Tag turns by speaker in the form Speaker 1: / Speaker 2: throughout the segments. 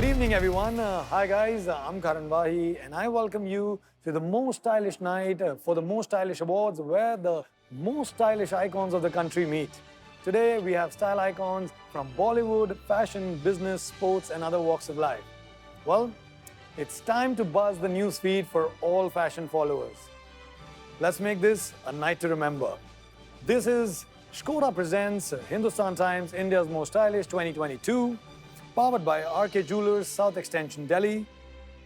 Speaker 1: Good evening, everyone. Hi, guys. I'm Karan Vahi, and I welcome you to the most stylish night for the most stylish awards, where the most stylish icons of the country meet. Today, we have style icons from Bollywood, fashion, business, sports, and other walks of life. Well, it's time to buzz the news feed for all fashion followers. Let's make this a night to remember. This is Skoda presents Hindustan Times India's Most Stylish 2022, powered by RK Jewelers, South Extension, Delhi.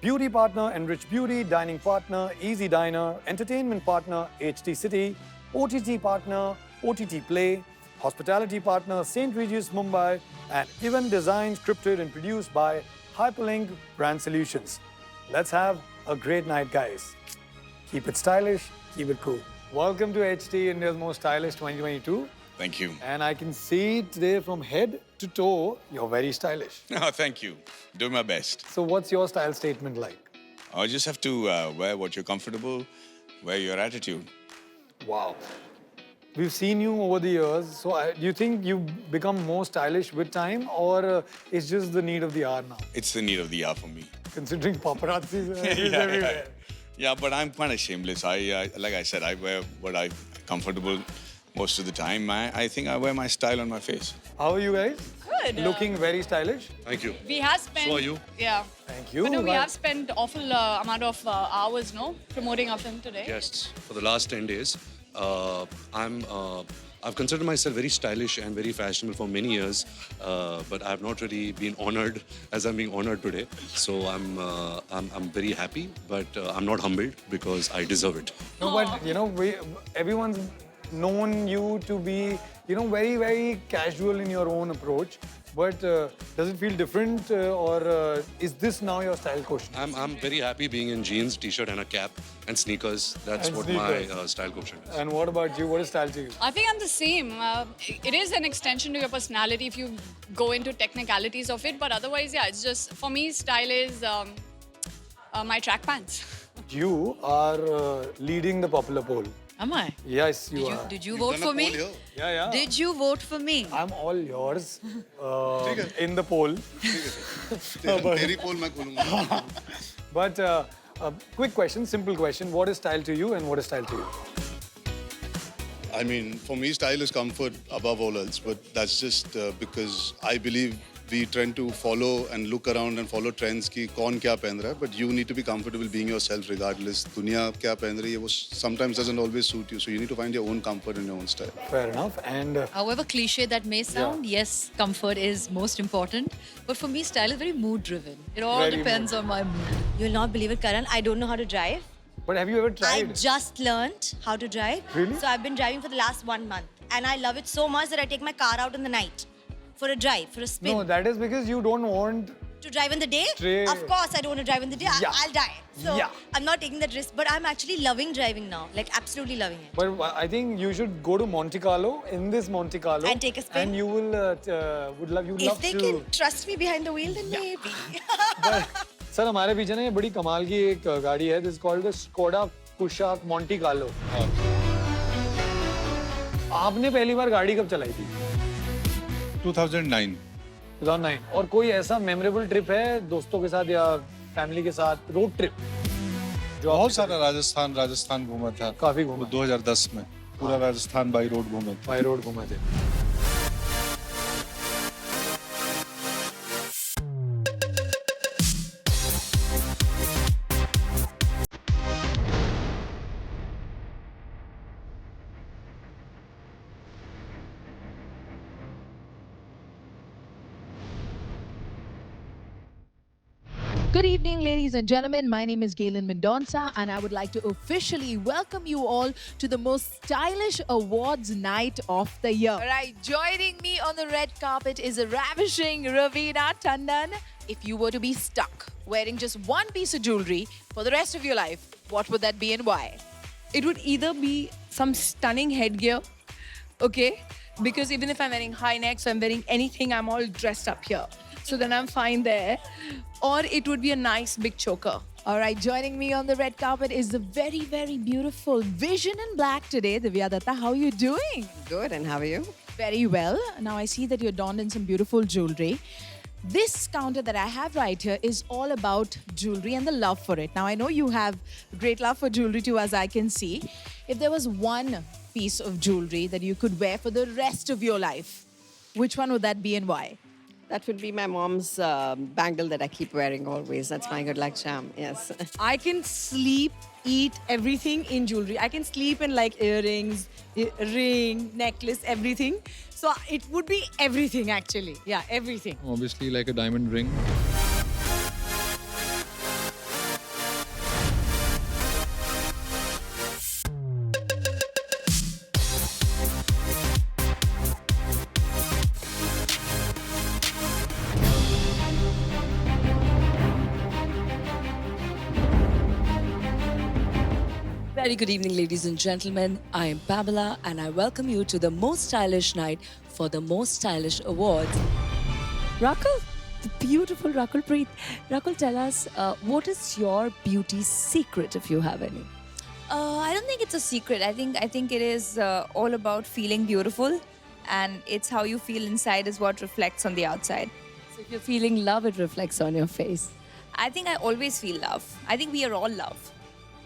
Speaker 1: Beauty partner Enrich Beauty, dining partner Easy Diner, entertainment partner HT City, OTT partner OTT Play, hospitality partner St. Regis Mumbai, and event designed, scripted, and produced by Hyperlink Brand Solutions. Let's have a great night, guys. Keep it stylish, keep it cool. Welcome to HT India's Most Stylish 2022.
Speaker 2: Thank you.
Speaker 1: And I can see today from head to toe, you're very stylish.
Speaker 2: Oh, thank you. Doing my best.
Speaker 1: So what's your style statement like?
Speaker 2: I just have to wear what you're comfortable, wear your attitude.
Speaker 1: Wow. We've seen you over the years. So do you think you've become more stylish with time, or it's just the need of the hour now?
Speaker 2: It's the need of the hour for me.
Speaker 1: Considering paparazzi is everywhere.
Speaker 2: Yeah, but I'm kind of shameless. Like I said, I wear what I'm comfortable most of the time. I think I wear my style on my face.
Speaker 1: How are you guys?
Speaker 3: Good.
Speaker 1: Looking very stylish.
Speaker 4: Thank you.
Speaker 3: We have spent.
Speaker 4: So are you?
Speaker 3: Yeah.
Speaker 1: Thank you.
Speaker 3: But no, we have spent awful amount of hours, no, promoting our film today.
Speaker 4: Yes. For the last 10 days, I've considered myself very stylish and very fashionable for many years, but I have not really been honored as I'm being honored today. So I'm very happy, but I'm not humbled because I deserve it.
Speaker 1: No, but everyone's known you to be, very, very casual in your own approach. But does it feel different, or is this now your style quotient?
Speaker 4: I'm very happy being in jeans, t-shirt, and a cap and sneakers. That's
Speaker 1: And
Speaker 4: what
Speaker 1: sneakers.
Speaker 4: my style quotient is.
Speaker 1: And what about you? What is style to you?
Speaker 3: I think I'm the same. It is an extension to your personality if you go into technicalities of it. But otherwise, yeah, it's just, for me, style is my track pants.
Speaker 1: You are leading the popular poll.
Speaker 5: Am I?
Speaker 1: Yes, you are.
Speaker 5: Did you vote for me?
Speaker 1: Yeah.
Speaker 5: Did you vote for me?
Speaker 1: I'm all yours in the poll.
Speaker 6: तेरी पोल मैं खोलूंगा.
Speaker 1: But quick question, simple question. What is style to you and what is style to you?
Speaker 6: I mean, for me, style is comfort above all else. But that's just because I believe we tend to follow and look around and follow trends कि कौन क्या पहन रहा है. But you need to be comfortable being yourself regardless. दुनिया क्या पहन रही है वो sometimes doesn't always suit you. So you need to find your own comfort and your own style.
Speaker 1: Fair enough. And
Speaker 5: However cliche that may sound, yes, comfort is most important. But for me, style is very mood driven. It all
Speaker 1: Very
Speaker 5: depends on my mood.
Speaker 7: You'll not believe it, Karan. I don't know how to drive.
Speaker 1: but have you ever
Speaker 7: I
Speaker 1: tried?
Speaker 7: just learned how to drive.
Speaker 1: Really?
Speaker 7: So I've been driving for the last 1 month. And I love it so much that I take my car out in the night for a drive, for a spin.
Speaker 1: No, that is because you don't want.
Speaker 7: To drive in the day?
Speaker 1: Straight.
Speaker 7: Of course, I don't want to drive in the day.
Speaker 1: Yeah.
Speaker 7: I'll die. So
Speaker 1: Yeah.
Speaker 7: I'm not taking that risk. But I'm actually loving driving now. Like, absolutely loving it.
Speaker 1: But I think you should go to Monte Carlo, in this Monte Carlo,
Speaker 7: And take a spin?
Speaker 1: and you will would love you
Speaker 7: If
Speaker 1: love
Speaker 7: they
Speaker 1: to.
Speaker 7: can trust me behind the wheel, then maybe.
Speaker 1: Sir हमारे पीछे ना ये बड़ी कमाल की एक गाड़ी है. This is called the Skoda Kushaq Monte Carlo. आपने पहली बार गाड़ी कब चलाई थी?
Speaker 8: 2009
Speaker 1: 2009. और कोई ऐसा मेमोरेबल ट्रिप है दोस्तों के साथ या फैमिली के साथ, रोड ट्रिप जो
Speaker 8: बहुत सारा राजस्थान घूमा था.
Speaker 1: काफी घूमा.
Speaker 8: 2010 में पूरा राजस्थान बाई रोड घूमे थे.
Speaker 1: बाई रोड घूमे थे.
Speaker 9: Good evening, ladies and gentlemen. My name is Galen Mendonça, and I would like to officially welcome you all to the most stylish awards night of the year. Right, joining me on the red carpet is a ravishing Ravina Tandon. If you were to be stuck wearing just one piece of jewelry for the rest of your life, what would that be and why?
Speaker 10: It would either be some stunning headgear, okay? Because even if I'm wearing high necks, I'm wearing anything, I'm all dressed up here. So then I'm fine there. Or it would be a nice big choker.
Speaker 9: All right, joining me on the red carpet is the very, very beautiful Vision in Black today. Divya Datta, how are you doing?
Speaker 10: Good, and how are you?
Speaker 9: Very well. Now I see that you're donned in some beautiful jewelry. This counter that I have right here is all about jewelry and the love for it. Now, I know you have great love for jewelry too, as I can see. If there was one piece of jewelry that you could wear for the rest of your life, which one would that be and why?
Speaker 11: That would be my mom's bangle that I keep wearing always. That's my good luck charm, yes.
Speaker 10: I can sleep, eat everything in jewelry. I can sleep in like earrings, ring, necklace, everything. So it would be everything actually. Yeah, everything.
Speaker 8: Obviously, like a diamond ring.
Speaker 12: Very good evening, ladies and gentlemen. I am Pamela, and I welcome you to the most stylish night for the most stylish awards. Rakul, the beautiful Rakul Preet. Rakul, tell us, what is your beauty secret, if you have any?
Speaker 13: I don't think it's a secret. I think it is all about feeling beautiful, and it's how you feel inside is what reflects on the outside.
Speaker 12: So if you're feeling love, it reflects on your face.
Speaker 13: I think I always feel love. I think we are all love.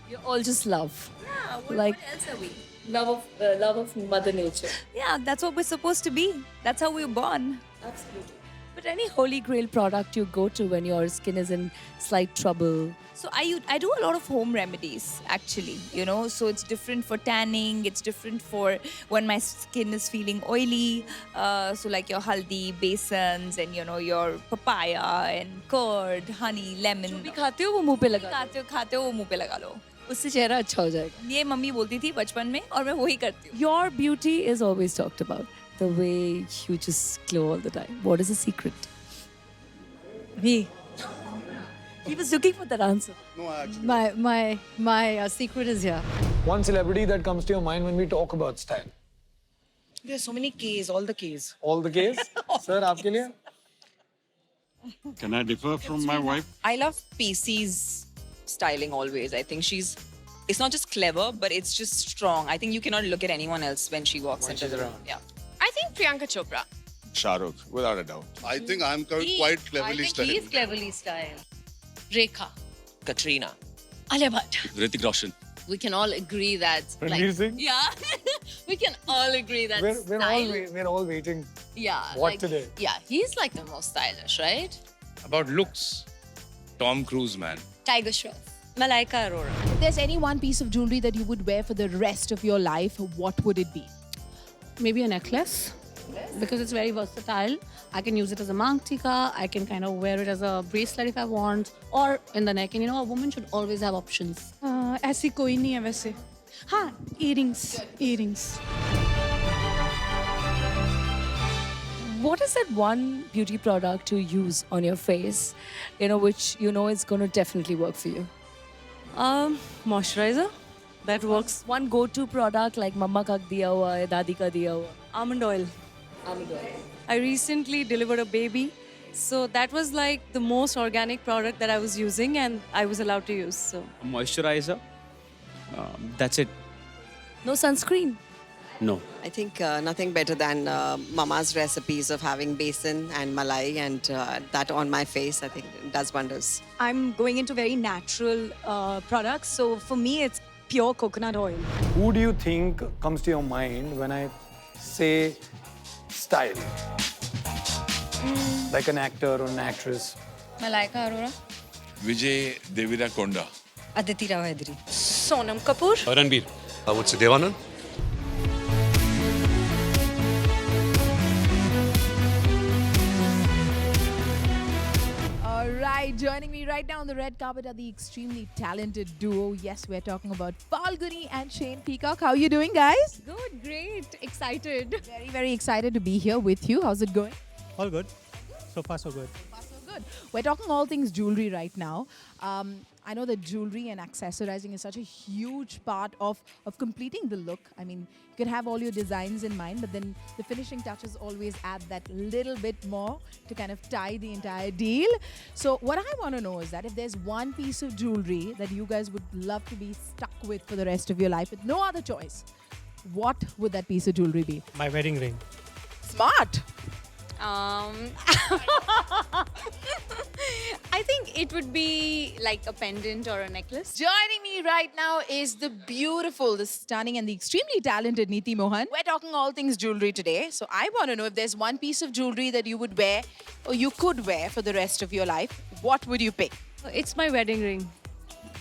Speaker 12: You're all just love.
Speaker 13: Yeah. What else are we?
Speaker 12: Love of Mother Nature.
Speaker 13: Yeah, that's what we're supposed to be. That's how we were born.
Speaker 12: Absolutely. But any holy grail product you go to when your skin is in slight trouble?
Speaker 13: So I do a lot of home remedies actually, so it's different for tanning, it's different for when my skin is feeling oily, so like your haldi, basins and your papaya and curd, honey, lemon.
Speaker 12: जो भी खाते हो वो मुंह पे लगा
Speaker 13: खाते हो वो मुंह पे लगा लो.
Speaker 12: उससे चेहरा अच्छा हो जाएगा.
Speaker 13: ये मम्मी बोलती थी बचपन में और मैं वही करती हूँ.
Speaker 12: Your beauty is always talked about. The way you just glow all the time. What is the secret? Me. He was looking for that answer.
Speaker 6: No, actually.
Speaker 5: My secret is here.
Speaker 1: One celebrity that comes to your mind when we talk about style.
Speaker 10: There's so many Ks, all the Ks.
Speaker 1: All the case? Sir, आपके लिए?
Speaker 14: Can I differ from my wife?
Speaker 15: I love PC's styling always. I think it's not just clever, but it's just strong. I think you cannot look at anyone else when she walks into the room. Yeah.
Speaker 3: I think Priyanka Chopra.
Speaker 2: Shah Rukh, without a doubt.
Speaker 6: I think I'm quite cleverly styled.
Speaker 5: He's cleverly styled.
Speaker 3: Rekha.
Speaker 15: Katrina.
Speaker 3: Alia Bhatt.
Speaker 4: Hrithik Roshan.
Speaker 5: We can all agree that.
Speaker 1: Ranveer Singh?
Speaker 5: Yeah. We can all agree that.
Speaker 1: We're all waiting.
Speaker 5: Yeah.
Speaker 1: What today?
Speaker 5: Yeah, he's like the most stylish, right?
Speaker 14: About looks, Tom Cruise, man.
Speaker 3: Tiger Shroff.
Speaker 13: Malaika Arora.
Speaker 9: If there's any one piece of jewelry that you would wear for the rest of your life, what would it be?
Speaker 16: Maybe a necklace. Because it's very versatile. I can use it as a mangtika, I can kind of wear it as a bracelet if I want, or in the neck. And a woman should always have options.
Speaker 10: ऐसी कोई नहीं है वैसे. हाँ, earrings.
Speaker 12: What is that one beauty product you use on your face, which is going to definitely work for you?
Speaker 16: Moisturizer. That works.
Speaker 12: One go-to product like Mama ka diya hua hai, Dadi ka diya hua.
Speaker 16: Almond oil. I recently delivered a baby. So that was like the most organic product that I was using and I was allowed to use. So
Speaker 17: Moisturizer. That's it.
Speaker 12: No sunscreen?
Speaker 17: No.
Speaker 11: I think nothing better than Mama's recipes of having besan and malai and that on my face. I think it does wonders.
Speaker 18: I'm going into very natural products. So for me, it's pure coconut oil.
Speaker 1: Who do you think comes to your mind when I say style? Like an actor or an actress?
Speaker 13: Malaika Arora.
Speaker 14: Vijay Deverakonda.
Speaker 18: Aditi Rao Hydari.
Speaker 10: Sonam Kapoor.
Speaker 4: Ranbir. I would say Devanand.
Speaker 9: All right, joining me right now on the red carpet are the extremely talented duo. Yes, we're talking about Falguni and Shane Peacock. How are you doing, guys?
Speaker 3: Good, great, excited.
Speaker 9: Very, very excited to be here with you. How's it going?
Speaker 19: All good. So far, so good.
Speaker 9: Good. We're talking all things jewelry right now. I know that jewelry and accessorizing is such a huge part of completing the look. I mean, you can have all your designs in mind, but then the finishing touches always add that little bit more to kind of tie the entire deal. So what I want to know is that if there's one piece of jewelry that you guys would love to be stuck with for the rest of your life with no other choice, what would that piece of jewelry be?
Speaker 19: My wedding ring.
Speaker 9: Smart.
Speaker 18: I think it would be like a pendant or a necklace.
Speaker 9: Joining me right now is the beautiful, the stunning, and the extremely talented Neeti Mohan. We're talking all things jewelry today. So I want to know if there's one piece of jewelry that you would wear or you could wear for the rest of your life, what would you pick?
Speaker 16: It's my wedding ring.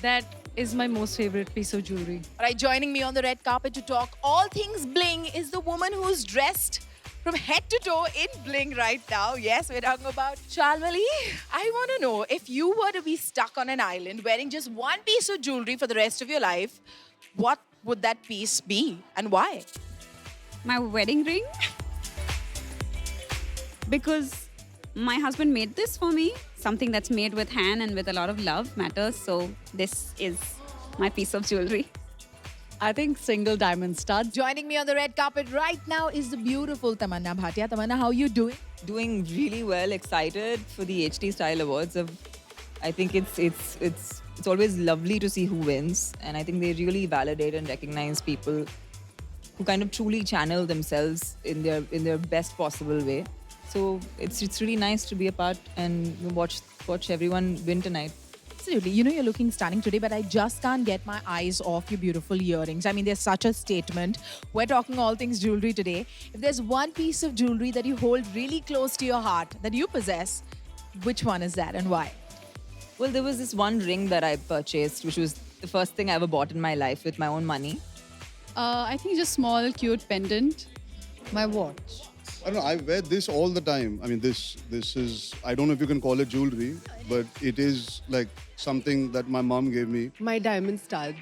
Speaker 16: That is my most favorite piece of jewelry.
Speaker 9: All right, joining me on the red carpet to talk all things bling is the woman who's dressed from head to toe in bling right now. Yes, we're talking about Shalmali. I want to know, if you were to be stuck on an island wearing just one piece of jewelry for the rest of your life, what would that piece be and why?
Speaker 18: My wedding ring. Because my husband made this for me. Something that's made with hand and with a lot of love matters. So this is my piece of jewelry.
Speaker 16: I think single diamond stud.
Speaker 9: Joining me on the red carpet right now is the beautiful Tamanna Bhatia. Tamanna, how are you doing?
Speaker 15: Doing really well. Excited for the HT Style Awards. I think it's always lovely to see who wins, and I think they really validate and recognize people who kind of truly channel themselves in their best possible way. So it's really nice to be a part and watch everyone win tonight.
Speaker 9: Absolutely. You know, you're looking stunning today, but I just can't get my eyes off your beautiful earrings. I mean, they're such a statement. We're talking all things jewelry today. If there's one piece of jewelry that you hold really close to your heart that you possess, which one is that and why?
Speaker 15: Well, there was this one ring that I purchased, which was the first thing I ever bought in my life with my own money.
Speaker 16: I think just small, cute pendant. My watch.
Speaker 6: I don't know, I wear this all the time. I mean, this is, I don't know if you can call it jewelry, but it is like something that my mom gave me.
Speaker 16: My diamond studs.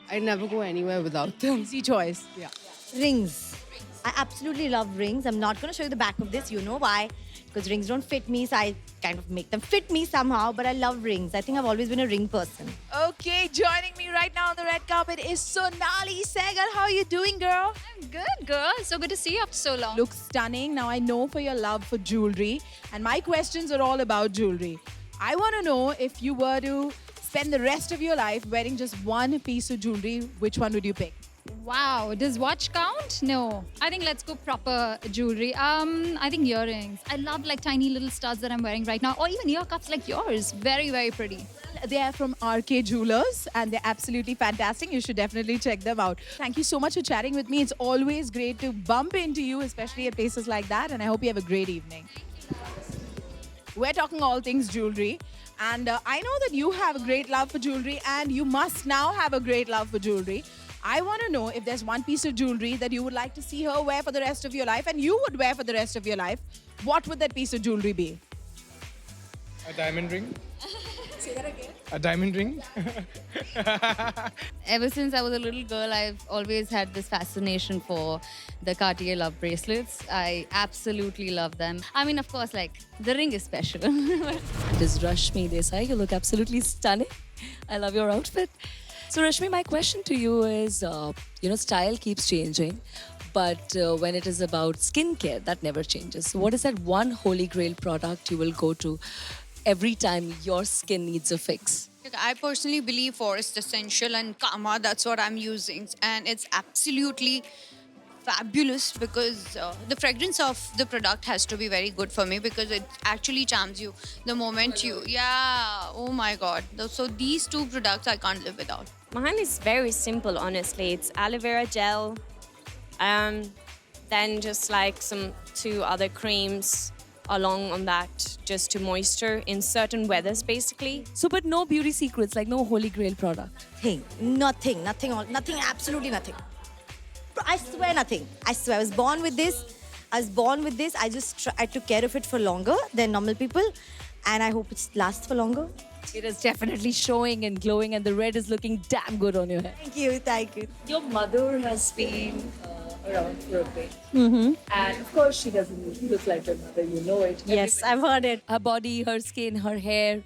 Speaker 16: I never go anywhere without them.
Speaker 9: Easy choice.
Speaker 16: Yeah.
Speaker 7: Rings. I absolutely love rings. I'm not going to show you the back of this. You know why? Because rings don't fit me, so I kind of make them fit me somehow. But I love rings. I think I've always been a ring person.
Speaker 9: Okay, joining me right now on the red carpet is Sonali Sehgal. How are you doing, girl?
Speaker 3: I'm good, girl. So good to see you after so long.
Speaker 9: Look stunning. Now, I know for your love for jewelry, and my questions are all about jewelry. I want to know, if you were to spend the rest of your life wearing just one piece of jewelry, which one would you pick?
Speaker 3: Wow, does watch count? No. I think let's go proper jewelry. I think earrings. I love like tiny little studs that I'm wearing right now, or even ear cuffs like yours. Very, very pretty.
Speaker 9: They are from RK Jewelers and they're absolutely fantastic. You should definitely check them out. Thank you so much for chatting with me. It's always great to bump into you, especially at places like that. And I hope you have a great evening. We're talking all things jewelry. And I know that you have a great love for jewelry, and you must now have a great love for jewelry. I want to know if there's one piece of jewelry that you would like to see her wear for the rest of your life and you would wear for the rest of your life. What would that piece of jewelry be?
Speaker 19: A diamond ring.
Speaker 9: Say that again.
Speaker 19: A diamond ring.
Speaker 5: Ever since I was a little girl, I've always had this fascination for the Cartier love bracelets. I absolutely love them. I mean, of course, like, the ring is special.
Speaker 12: It is Rashmi Desai. You look absolutely stunning. I love your outfit. So, Rashmi, my question to you is, style keeps changing, but when it is about skincare, that never changes. So what is that one holy grail product you will go to every time your skin needs a fix?
Speaker 3: I personally believe Forest Essential and Kama, that's what I'm using. And it's absolutely fabulous because the fragrance of the product has to be very good for me because it actually charms you the moment oh my God. So these two products I can't live without.
Speaker 18: Mine is very simple, honestly. It's aloe vera gel, then just like some 2 other creams along on that, just to moisture in certain weathers, basically.
Speaker 12: So, but no beauty secrets, like no holy grail product?
Speaker 7: Nothing, absolutely nothing. I swear nothing. I swear, I was born with this. I I took care of it for longer than normal people, and I hope it lasts for longer.
Speaker 12: It is definitely showing and glowing, and the red is looking damn good on your hair.
Speaker 7: Thank you.
Speaker 12: Your mother has been around for a bit.
Speaker 7: Mm-hmm.
Speaker 12: And of course, she doesn't look like your mother, you know it.
Speaker 7: Yes, I've heard it.
Speaker 12: Her body, her skin, her hair,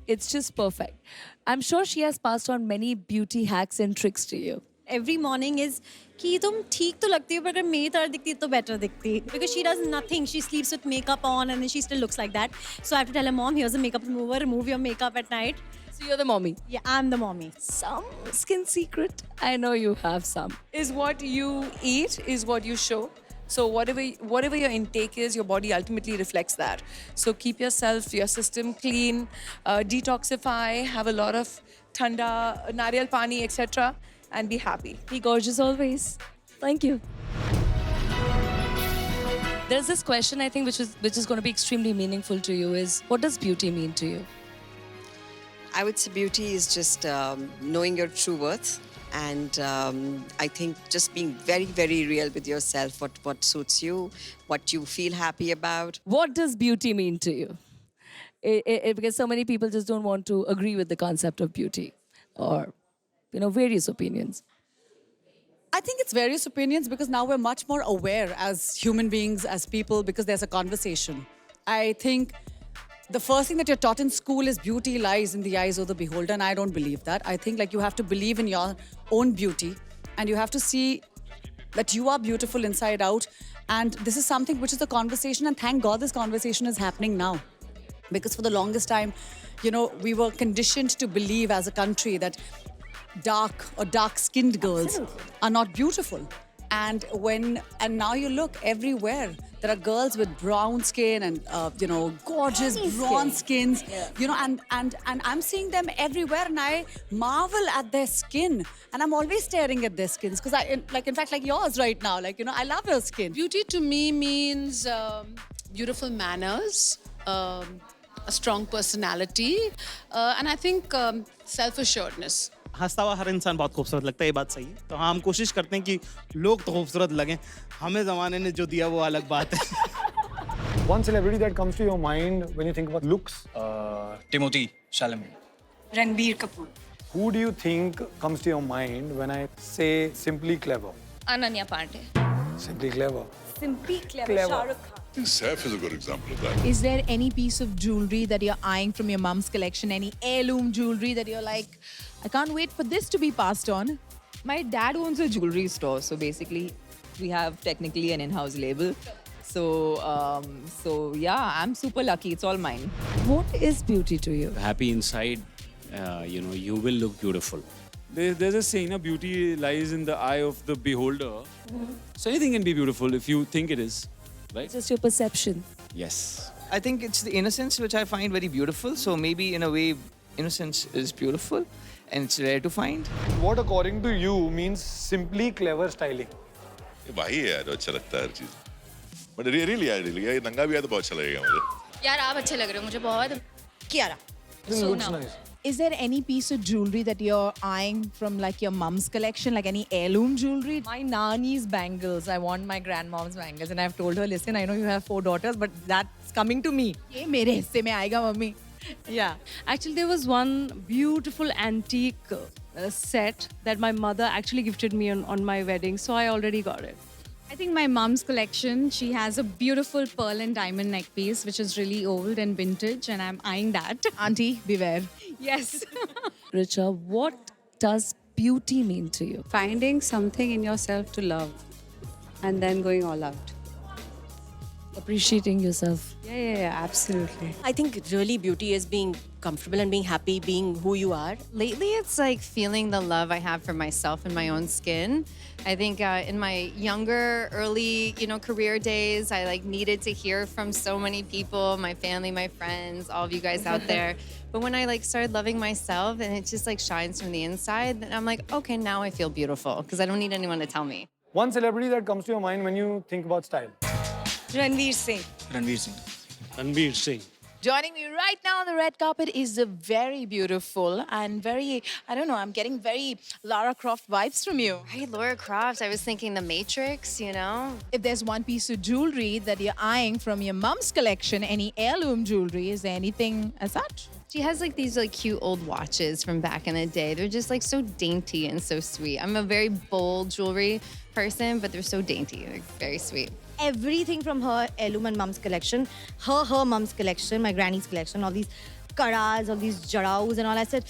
Speaker 12: it's just perfect. I'm sure she has passed on many beauty hacks and tricks to you.
Speaker 18: Every morning is कि तुम ठीक तो लगती हो पर अगर मेरी तरह दिखती तो better दिखती because she does nothing. She sleeps with makeup on and then she still looks like that. So I have to tell her, Mom, here's a makeup remover. Remove your makeup at night.
Speaker 12: So you're the mommy.
Speaker 18: Yeah, I'm the mommy.
Speaker 12: Some skin secret? I know you have some. Is what you eat, is what you show.
Speaker 10: So whatever your intake is, your body ultimately reflects that. So keep your system clean, detoxify, have a lot of thanda, nariyal pani, etc., and be happy.
Speaker 12: Be gorgeous always. Thank you. There's this question I think which is going to be extremely meaningful to you is, what does beauty mean to you?
Speaker 11: I would say beauty is just knowing your true worth. And I think just being very, very real with yourself, what suits you, what you feel happy about.
Speaker 12: What does beauty mean to you? Because so many people just don't want to agree with the concept of beauty, or, various opinions.
Speaker 20: I think it's various opinions because now we're much more aware as human beings, as people, because there's a conversation. I think the first thing that you're taught in school is beauty lies in the eyes of the beholder, and I don't believe that. I think you have to believe in your own beauty, and you have to see that you are beautiful inside out. And this is something which is a conversation, and thank God this conversation is happening now. Because for the longest time, we were conditioned to believe as a country that dark-skinned girls are not beautiful. And now you look everywhere. There are girls with brown skin and gorgeous bronze skins. And I'm seeing them everywhere, and I marvel at their skin. And I'm always staring at their skins because in fact, like yours right now. I love your skin.
Speaker 16: Beauty to me means beautiful manners, a strong personality, and I think self-assuredness.
Speaker 17: हंसता हुआ हर इंसान बहुत खूबसूरत लगता है, ये बात सही है. तो हम कोशिश करते हैं कि लोग तो खूबसूरत लगें, हमें ज़माने ने जो दिया वो अलग बात है.
Speaker 1: One celebrity that comes to your mind when you think about looks?
Speaker 19: Timothy Chalamet.
Speaker 18: Ranbir Kapoor.
Speaker 1: Who do you think comes to your mind when I say simply clever?
Speaker 13: Ananya Pandey.
Speaker 1: Simply clever.
Speaker 18: Simply clever.
Speaker 1: Clever.
Speaker 18: Shah Rukh Khan.
Speaker 21: I think Saif is a good example of that.
Speaker 9: Is there any piece of jewelry that you're eyeing from your mum's collection? Any heirloom jewelry that you're like, I can't wait for this to be passed on?
Speaker 15: My dad owns a jewelry store, so basically we have technically an in-house label. So yeah, I'm super lucky. It's all mine.
Speaker 12: What is beauty to you?
Speaker 17: Happy inside, you will look beautiful.
Speaker 22: There's a saying, beauty lies in the eye of the beholder. So anything can be beautiful if you think it is, right?
Speaker 12: It's just your perception.
Speaker 17: Yes.
Speaker 23: I think it's the innocence which I find very beautiful. So maybe in a way, innocence is beautiful and it's rare to find.
Speaker 1: What according to you means simply clever styling?
Speaker 21: ये भाई है यार, अच्छा लगता है हर चीज. But really, ये नंगा भी है तो बहुत अच्छा लगेगा मुझे.
Speaker 3: यार आप अच्छे लग रहे हो मुझे बहुत.
Speaker 7: Kiara.
Speaker 1: This looks nice.
Speaker 9: Is there any piece of jewelry that you're eyeing from your mum's collection, like any heirloom jewelry?
Speaker 15: My nani's bangles. I want my grandmom's bangles, and I've told her, listen, I know you have 4 daughters, but that's coming to me.
Speaker 9: ये मेरे हिस्से में आएगा mummy.
Speaker 15: Yeah.
Speaker 16: Actually, there was one beautiful antique set that my mother actually gifted me on my wedding, so I already got it.
Speaker 3: I think my mom's collection, she has a beautiful pearl and diamond neck piece, which is really old and vintage, and I'm eyeing that.
Speaker 9: Auntie, beware.
Speaker 3: Yes.
Speaker 12: Richa, what does beauty mean to you?
Speaker 16: Finding something in yourself to love and then going all out.
Speaker 12: Appreciating yourself.
Speaker 16: Yeah, absolutely.
Speaker 7: I think really beauty is being comfortable and being happy, being who you are.
Speaker 24: Lately, it's like feeling the love I have for myself and my own skin. I think in my younger, early, career days, I needed to hear from so many people, my family, my friends, all of you guys out there. But when I started loving myself and it just shines from the inside, then I'm like, okay, now I feel beautiful because I don't need anyone to tell me.
Speaker 1: One celebrity that comes to your mind when you think about style?
Speaker 18: Ranveer Singh.
Speaker 19: Ranveer Singh.
Speaker 17: Ranveer Singh.
Speaker 9: Joining me right now on the red carpet is a very beautiful and very, I'm getting very Lara Croft vibes from you.
Speaker 24: Right, Lara Croft. I was thinking The Matrix,
Speaker 9: If there's one piece of jewelry that you're eyeing from your mom's collection, any heirloom jewelry, is there anything as such?
Speaker 24: She has these cute old watches from back in the day. They're just so dainty and so sweet. I'm a very bold jewelry person, but they're so dainty. They're very sweet.
Speaker 7: Everything from her heirloom and mum's collection, her mum's collection, my granny's collection, all these karas, all these jadaus and all. I said,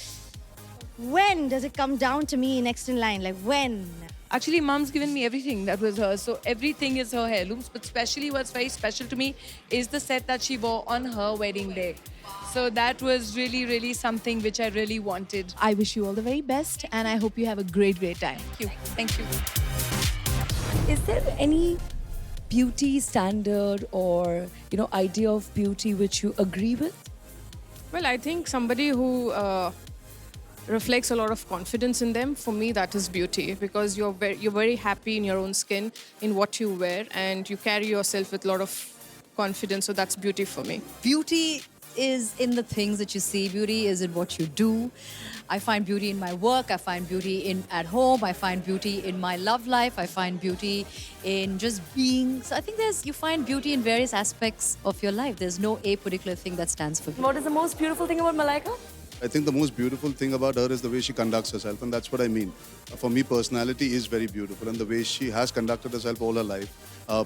Speaker 7: when does it come down to me next in line? When?
Speaker 10: Actually, mom's given me everything that was hers. So everything is her heirlooms. But especially what's very special to me is the set that she wore on her wedding day. So that was really, really something which I really wanted.
Speaker 9: I wish you all the very best and I hope you have a great time.
Speaker 10: Thank you. Thank you.
Speaker 13: Is there any
Speaker 12: beauty standard or, idea of beauty which you agree with?
Speaker 2: Well, I think somebody who reflects a lot of confidence in them, for me, that is beauty, because you're very happy in your own skin, in what you wear, and you carry yourself with a lot of confidence. So that's beauty for me.
Speaker 4: Beauty is in the things that you see. Beauty is in what you do. I find beauty in my work. I find beauty at home. I find beauty in my love life. I find beauty in just being. So I think you find beauty in various aspects of your life. There's no a particular thing that stands for beauty.
Speaker 8: What is the most beautiful thing about Malaika?
Speaker 6: I think the most beautiful thing about her is the way she conducts herself, and that's what I mean. For me, personality is very beautiful, and the way she has conducted herself all her life,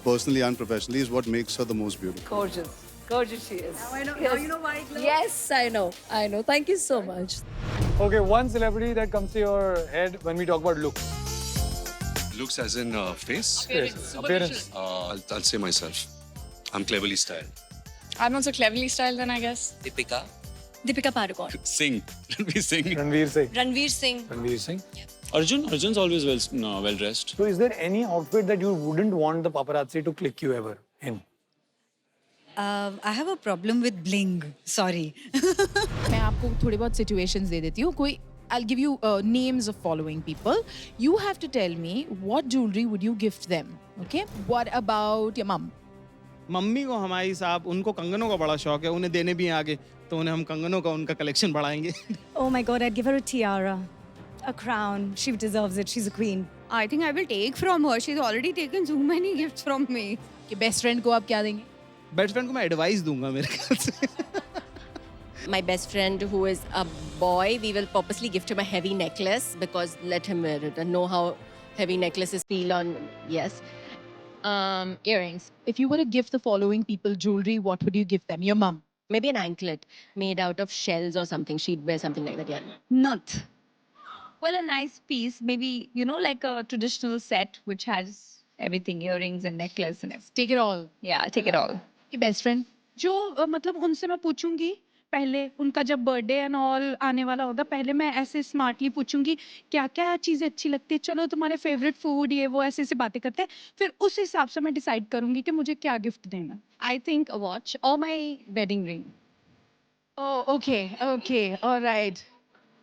Speaker 6: personally and professionally, is what makes her the most beautiful.
Speaker 8: Gorgeous. Gorgeous she is.
Speaker 4: Now I know.
Speaker 8: Yes.
Speaker 4: Now you know why I glow.
Speaker 12: Yes, I know. Thank you so much.
Speaker 1: Okay, one celebrity that comes to your head when we talk about looks.
Speaker 14: Looks as in face?
Speaker 1: Appearance.
Speaker 14: I'll say myself. I'm cleverly styled.
Speaker 25: I'm not so cleverly styled then, I guess.
Speaker 14: Deepika.
Speaker 25: Deepika Padukone.
Speaker 14: Singh. Ranveer Singh.
Speaker 1: Ranveer Singh.
Speaker 25: Ranveer Singh.
Speaker 1: Ranveer Singh.
Speaker 22: Arjun's always well dressed.
Speaker 1: So is there any outfit that you wouldn't want the paparazzi to click you ever in?
Speaker 4: I have a problem with bling. Sorry.
Speaker 9: मैं आपको थोड़े बहुत situations दे देती हूँ. I'll give you names of following people. You have to tell me what jewelry would you gift them. Okay? What about your mum?
Speaker 17: Mummy को हमारी साहब उनको कंगनों का बड़ा शौक है, उन्हें देने भी आगे तो उन्हें हम कंगनों का उनका कलेक्शन बढ़ाएंगे.
Speaker 18: Oh my God, I'd give her a tiara, a crown. She deserves it. She's a queen.
Speaker 3: I think I will take from her. She's already taken so many gifts from me.
Speaker 9: कि best friend को आप क्या देंगे?
Speaker 17: Best friend को मैं advice दूंगा मेरे ख्याल से.
Speaker 26: My best friend who is a boy, we will purposely gift him a heavy necklace because let him wear it and know how heavy necklaces feel on, yes.
Speaker 4: Earrings.
Speaker 9: If you were to gift the following people jewelry, what would you give them? Your mum.
Speaker 26: Maybe an anklet made out of shells or something. She'd wear something like that, yeah.
Speaker 13: Not. Well, a nice piece, maybe, like a traditional set which has everything, earrings and necklace and everything.
Speaker 9: Take it all.
Speaker 13: Yeah, take it all.
Speaker 9: Your best friend.
Speaker 16: जो मतलब उनसे मैं पूछूंगी पहले उनका जब birthday and all आने वाला होगा पहले मैं ऐसे स्मार्टली पूछूंगी क्या क्या चीजें अच्छी लगती है चलो तुम्हारे फेवरेट फूड ये वो ऐसे ऐसे बातें करते हैं फिर उस हिसाब से मैं डिसाइड करूंगी कि मुझे क्या गिफ्ट देना
Speaker 4: I think a watch or my wedding ring.
Speaker 9: Oh, okay, all right.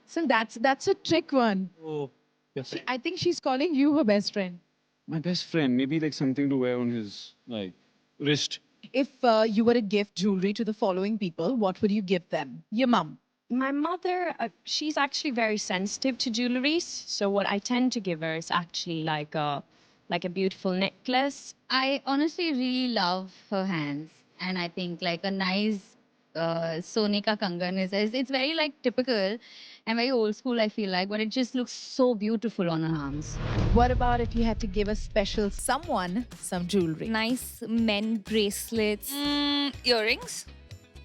Speaker 9: So that's a trick one.
Speaker 22: Oh, yes.
Speaker 9: I think she's calling you her best friend.
Speaker 22: My best friend, maybe like something to wear on his wrist.
Speaker 9: If you were to gift jewelry to the following people, what would you give them? Your mum.
Speaker 27: My mother, she's actually very sensitive to jewelries. So what I tend to give her is actually like a beautiful necklace.
Speaker 5: I honestly really love her hands, and I think like a nice Sone ka kangan it's very like typical and very old school I feel like, but it just looks so beautiful on her arms.
Speaker 9: What about if you had to give a special someone some jewelry?
Speaker 13: Nice men bracelets.
Speaker 15: Earrings.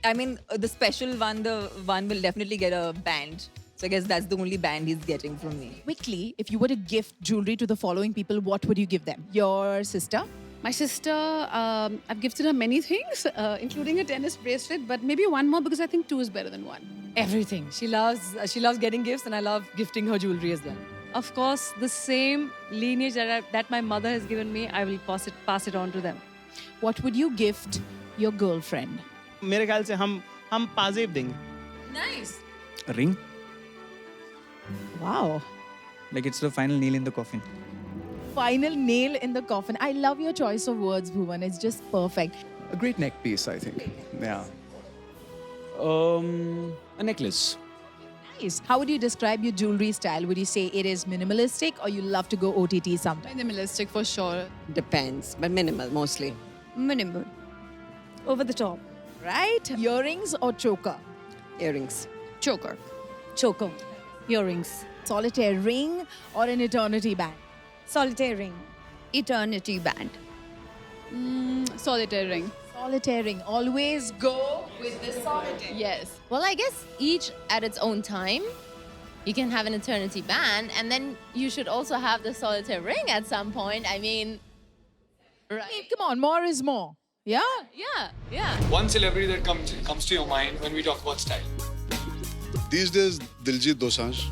Speaker 15: I mean, the special one, the one will definitely get a band. So I guess that's the only band he's getting from me.
Speaker 9: Quickly, if you were to gift jewelry to the following people, what would you give them? Your sister?
Speaker 16: My sister, I've gifted her many things, including a tennis bracelet, but maybe one more because I think two is better than one.
Speaker 8: Everything. She loves getting gifts, and I love gifting her jewelry as well. Of course, the same lineage that my mother has given me, I will pass it on to them.
Speaker 9: What would you gift your girlfriend?
Speaker 17: मेरे ख्याल से हम पाजेब देंगे.
Speaker 8: Nice.
Speaker 19: A ring?
Speaker 9: Wow.
Speaker 19: Like it's the final nail in the coffin.
Speaker 9: Final nail in the coffin. I love your choice of words, Bhuvan. It's just perfect.
Speaker 19: A great neck piece, I think. Yeah.
Speaker 22: A necklace.
Speaker 9: Nice. How would you describe your jewelry style? Would you say it is minimalistic or you love to go OTT sometimes?
Speaker 18: Minimalistic for sure.
Speaker 11: Depends, but minimal mostly.
Speaker 18: Minimal. Over the top.
Speaker 9: Right? Earrings or choker?
Speaker 11: Earrings.
Speaker 18: Choker.
Speaker 9: Choker.
Speaker 18: Earrings.
Speaker 9: Solitaire ring or an eternity band?
Speaker 18: Solitaire ring.
Speaker 3: Eternity band.
Speaker 18: Solitaire ring.
Speaker 9: Solitaire ring. Always go with the solitaire.
Speaker 24: Yes. Well, I guess each at its own time. You can have an eternity band, and then you should also have the solitaire ring at some point. I mean, right?
Speaker 9: I mean, come on, more is more. Yeah?
Speaker 24: Yeah.
Speaker 19: One celebrity that comes to your mind when we talk about style.
Speaker 6: These days, Diljit Dosanjh.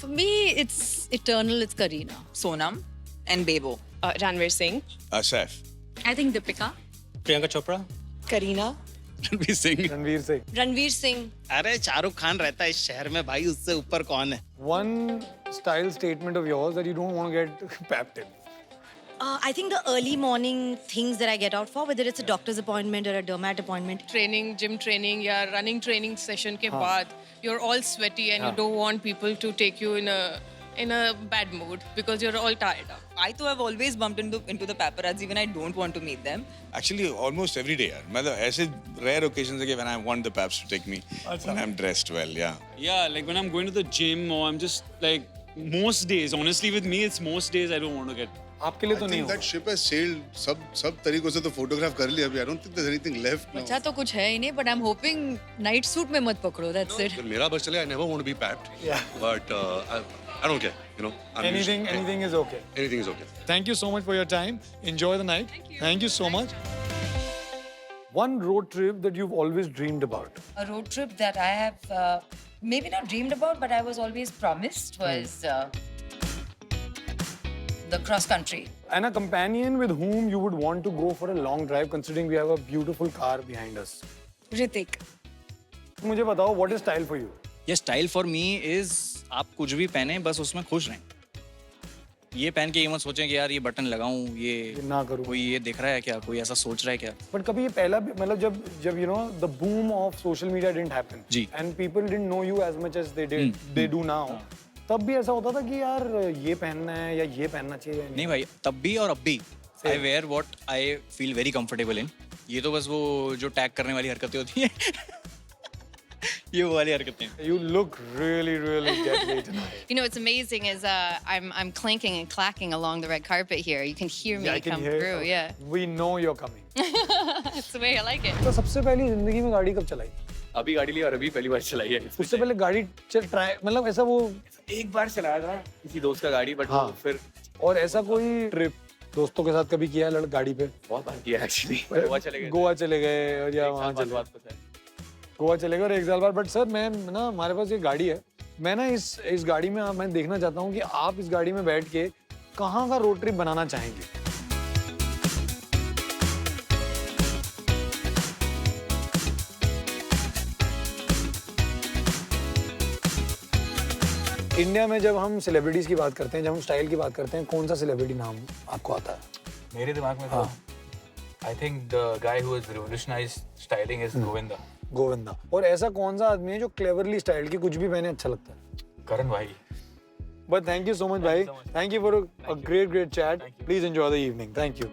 Speaker 4: For me, it's eternal. It's Kareena.
Speaker 15: Sonam and Bebo.
Speaker 25: Ranveer Singh.
Speaker 14: Saif.
Speaker 25: I think Deepika.
Speaker 17: Priyanka Chopra,
Speaker 25: Kareena.
Speaker 14: Ranveer Singh.
Speaker 1: Ranveer Singh.
Speaker 25: Ranveer Singh.
Speaker 17: अरे शाहरुख खान रहता है इस शहर में भाई, उससे ऊपर कौन है?
Speaker 1: One style statement of yours that you don't want to get papped in.
Speaker 18: I think the early morning things that I get out for, whether it's a doctor's appointment or a dermat appointment.
Speaker 25: Training, gym training, या running training session के बाद, you're all sweaty and you don't want people to take you in a bad mood because you're all tired up.
Speaker 15: I too have always bumped into the paparazzi when I don't want to meet them.
Speaker 2: Actually, almost every day. यार. मतलब ऐसे rare occasions है कि when I want the paps to take me, when I'm dressed well, yeah.
Speaker 22: Yeah, like when I'm going to the gym or I'm just like most days. Honestly, with me, it's most days I don't want to get.
Speaker 1: आपके लिए तो नहीं
Speaker 6: that ship has sailed. सब तरीकों से तो photograph कर लिया अभी. I don't think there's anything left now.
Speaker 4: अच्छा तो कुछ है ही नहीं, but I'm hoping night suit में मत पकड़ो. That's it.
Speaker 14: मेरा बस चले, I never want to be papped.
Speaker 1: Yeah.
Speaker 14: But I don't care, you know.
Speaker 1: Anything is okay.
Speaker 14: Anything is okay.
Speaker 1: Thank you so much for your time. Enjoy the night. Thank you so much. One road trip that you've always dreamed about.
Speaker 7: A road trip that I have maybe not dreamed about, but I was always promised was the cross country.
Speaker 1: And a companion with whom you would want to go for a long drive, considering we have a beautiful car behind us.
Speaker 7: Ritik.
Speaker 1: मुझे बताओ, what is style for you?
Speaker 19: ये style for me is आप कुछ भी पहने बस उसमें खुश रहें. ये पहन के ये मत सोचें कि यार ये बटन लगाऊं, ये
Speaker 1: ना करूं,
Speaker 19: कोई ये देख रहा है क्या, कोई ऐसा सोच रहा है क्या.
Speaker 1: But कभी ये पहला मतलब जब you know the boom of social media didn't happen
Speaker 19: ji.
Speaker 1: and people didn't know you as much as they do now. तब भी ऐसा होता था कि यार ये पहनना है या ये पहनना चाहिए.
Speaker 19: नहीं भाई, तब भी और अब भी I where what I feel very comfortable in. ये तो बस वो जो टैग करने वाली हरकतें होती हैं. ये वो वाली हरकतें.
Speaker 1: You look really deadly tonight.
Speaker 24: You know what's amazing is I'm clanking and clacking along the red carpet here. You can hear me
Speaker 1: Yeah, I can
Speaker 24: come
Speaker 1: hear.
Speaker 24: through. Yeah.
Speaker 1: We know you're coming.
Speaker 24: That's the way I like it.
Speaker 1: तो सबसे पहली जिंदगी में गाड़ी कब चलाई?
Speaker 10: अभी गाड़ी ली और अभी पहली बार चलाई है.
Speaker 1: उससे पहले गाड़ी ट्राई मतलब ऐसा वो
Speaker 10: एक बार चलाया था किसी दोस्त का गाड़ी, बट फिर.
Speaker 1: और ऐसा कोई ट्रिप दोस्तों के साथ कभी किया है गाड़ी पे?
Speaker 10: बहुत बार किया एक्चुअली.
Speaker 1: गोवा चले गए और या वहाँ चले गोवा चले गए और एक साल बाद. बट सर मैं ना हमारे पास ये गाड़ी है, मैं ना इस गाड़ी में मैं देखना चाहता हूँ कि आप इस गाड़ी में बैठ के कहाँ का रोड ट्रिप बनाना चाहेंगे. इंडिया में जब हम सेलिब्रिटीज की बात करते हैं, जब हम स्टाइल की बात करते हैं, कौन सा सेलिब्रिटी नाम आपको आता है?
Speaker 10: मेरे दिमाग में तो I think the guy who has revolutionized styling is
Speaker 1: Govinda. और ऐसा कौन सा आदमी है जो क्लेवरली स्टाइल की कुछ भी पहने अच्छा लगता है?
Speaker 10: करण भाई.
Speaker 1: But thank you so much, bhai. Thank you for a great chat. Please enjoy the evening. Thank you.